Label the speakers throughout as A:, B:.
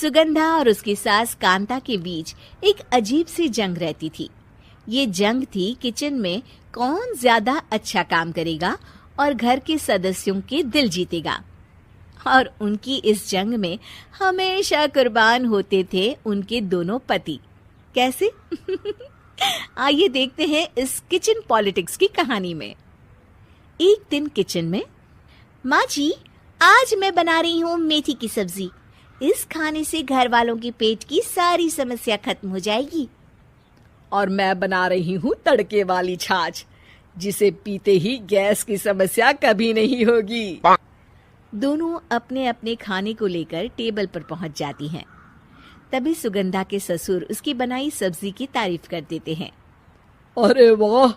A: सुगंधा और उसकी सास कांता के बीच एक अजीब सी जंग रहती थी। ये जंग थी किचन में कौन ज्यादा अच्छा काम करेगा और घर के सदस्यों के दिल जीतेगा। और उनकी इस जंग में हमेशा कुर्बान होते थे उनके दोनों पति। कैसे? आइए देखते हैं इस किचन पॉलिटिक्स की कहानी में। एक दिन किचन में, माँ जी, आज मैं बना रही हूँ मेथी की सब्जी। इस खाने से घर वालों के पेट की सारी समस्या खत्म हो जाएगी।
B: और मैं बना रही हूँ तड़के वाली छाछ, जिसे पीते ही गैस की समस्या कभी नहीं होगी।
A: दोनों अपने अपने खाने को लेकर टेबल पर पहुंच जाती हैं। तभी सुगंधा के ससुर उसकी बनाई सब्जी की तारीफ कर देते हैं।
B: अरे वाह,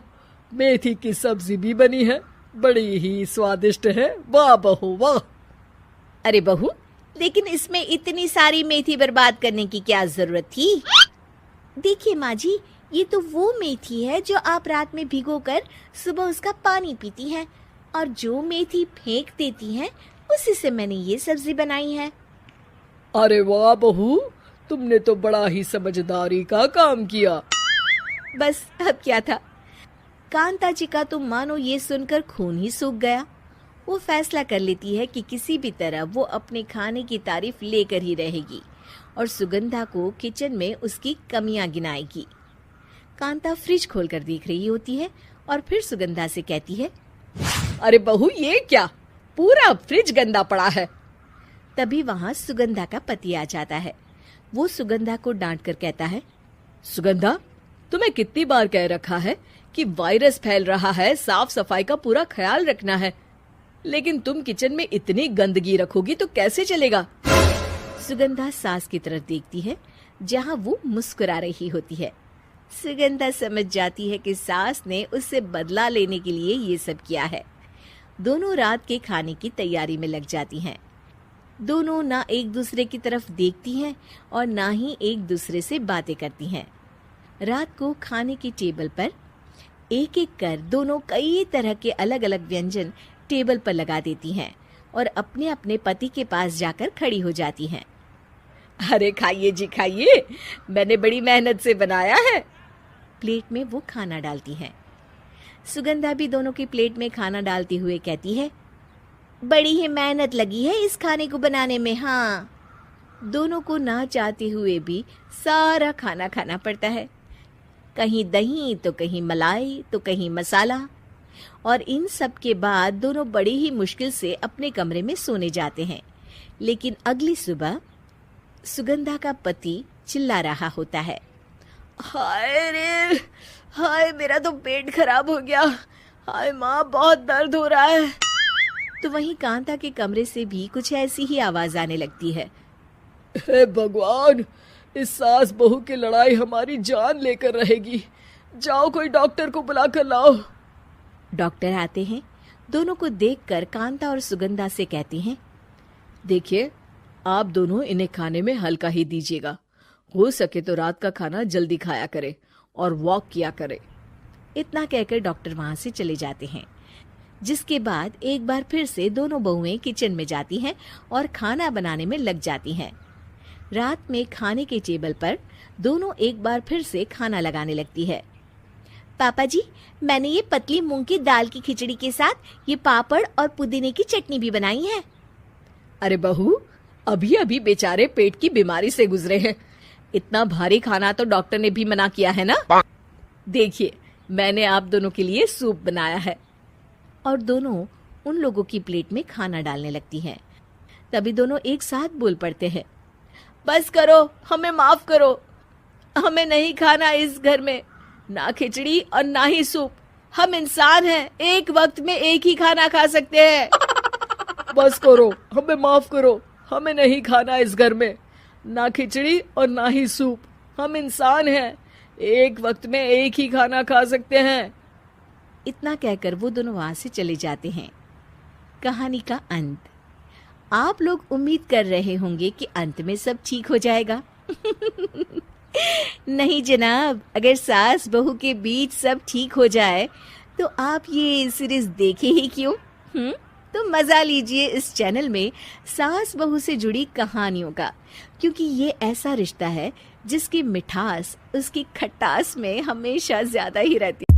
B: मेथी की सब्जी भी बनी है, बड़ी ही स्वादिष्ट है। वाह बहू वाह।
A: अरे बहू, लेकिन इसमें इतनी सारी मेथी बर्बाद करने की क्या जरूरत थी? देखिए माँ जी, ये तो वो मेथी है जो आप रात में भिगोकर सुबह उसका पानी पीती हैं, और जो मेथी फेंक देती हैं उसी से मैंने ये सब्जी बनाई है।
B: अरे वाह बहू, तुमने तो बड़ा ही समझदारी का काम किया।
A: बस अब क्या था, कांता जी का तो मानो ये सुनकर खून ही सूख गया। वो फैसला कर लेती है कि किसी भी तरह वो अपने खाने की तारीफ लेकर ही रहेगी और सुगंधा को किचन में उसकी कमियां गिनाएगी। कांता फ्रिज खोलकर देख रही होती है और फिर सुगंधा से कहती है,
B: अरे बहू, ये क्या, पूरा फ्रिज गंदा पड़ा है।
A: तभी वहां सुगंधा का पति आ जाता है। वो सुगंधा को डांट कर कहता है,
B: सुगंधा, तुम्हें कितनी बार कह रखा है कि वायरस फैल रहा है, साफ सफाई का पूरा ख्याल रखना है, लेकिन तुम किचन में इतनी गंदगी रखोगी तो कैसे चलेगा।
A: सुगंधा सास की तरफ देखती है जहां वो मुस्कुरा रही होती है। सुगंधा समझ जाती है कि सास ने उससे बदला लेने के लिए ये सब किया है। दोनों रात के खाने की तैयारी में लग जाती हैं। दोनों ना एक दूसरे की तरफ देखती हैं और ना ही एक दूसरे से बातें करती हैं। रात को खाने की टेबल पर एक एक कर दोनों कई तरह के अलग अलग व्यंजन टेबल पर लगा देती हैं और अपने अपने पति के पास जाकर खड़ी हो जाती हैं।
B: अरे खाइए जी खाइए, मैंने बड़ी मेहनत से बनाया है।
A: प्लेट में वो खाना डालती हैं। सुगंधा भी दोनों की प्लेट में खाना डालते हुए कहती है, बड़ी ही मेहनत लगी है इस खाने को बनाने में। हाँ, दोनों को ना चाहते हुए भी सारा खाना खाना पड़ता है। कहीं दही तो कहीं मलाई तो कहीं मसाला। और इन सब के बाद दोनों बड़ी ही मुश्किल से अपने कमरे में सोने जाते हैं। लेकिन अगली सुबह सुगंधा का पति चिल्ला रहा होता है,
B: हाय रे, हाय मेरा तो पेट खराब हो गया, हाय माँ बहुत दर्द हो रहा है।
A: तो वहीं कांता के कमरे से भी कुछ ऐसी ही आवाज आने लगती है।
B: हे भगवान, इस सास बहू की लड़ाई हमारी जान लेकर रहेगी। जाओ कोई डॉक्टर को बुला कर लाओ।
A: डॉक्टर आते हैं। दोनों को देखकर कांता और सुगंधा से कहती हैं,
B: देखिए, आप दोनों इन्हें खाने में हल्का ही दीजिएगा। हो सके तो रात का खाना जल्दी खाया करे और वॉक किया करे।
A: इतना कहकर डॉक्टर वहां से चले जाते हैं। जिसके बाद एक बार फिर से दोनों बहुएं किचन में जाती हैं और खाना बनाने में लग जाती हैं। रात में खाने के टेबल पर दोनों एक बार फिर से खाना लगाने लगती है। पापा जी, मैंने ये पतली मूंग की दाल की खिचड़ी के साथ ये पापड़ और पुदीने की चटनी भी बनाई है।
B: अरे बहू, अभी अभी बेचारे पेट की बीमारी से गुजरे हैं, इतना भारी खाना तो डॉक्टर ने भी मना किया है ना। देखिए, मैंने आप दोनों के लिए सूप बनाया है।
A: और दोनों उन लोगों की प्लेट में खाना डालने लगती हैं। तभी दोनों एक साथ बोल पड़ते हैं,
B: बस करो, हमें माफ करो, हमें नहीं खाना इस घर में ना खिचड़ी और ना ही सूप। हम इंसान हैं, एक वक्त में एक ही खाना खा सकते हैं। बस करो, हमें माफ करो, हमें नहीं खाना इस घर में ना खिचड़ी और ना ही सूप। हम इंसान हैं, एक वक्त में एक ही खाना खा सकते हैं।
A: इतना कहकर वो दोनों वहां से चले जाते हैं। कहानी का अंत। आप लोग उम्मीद कर रहे होंगे कि अंत में सब ठीक हो जाएगा। नहीं जनाब, अगर सास बहू के बीच सब ठीक हो जाए तो आप ये सीरीज देखे ही क्यों? तो मजा लीजिए इस चैनल में सास बहू से जुड़ी कहानियों का, क्योंकि ये ऐसा रिश्ता है जिसकी मिठास उसकी खटास में हमेशा ज्यादा ही रहती है।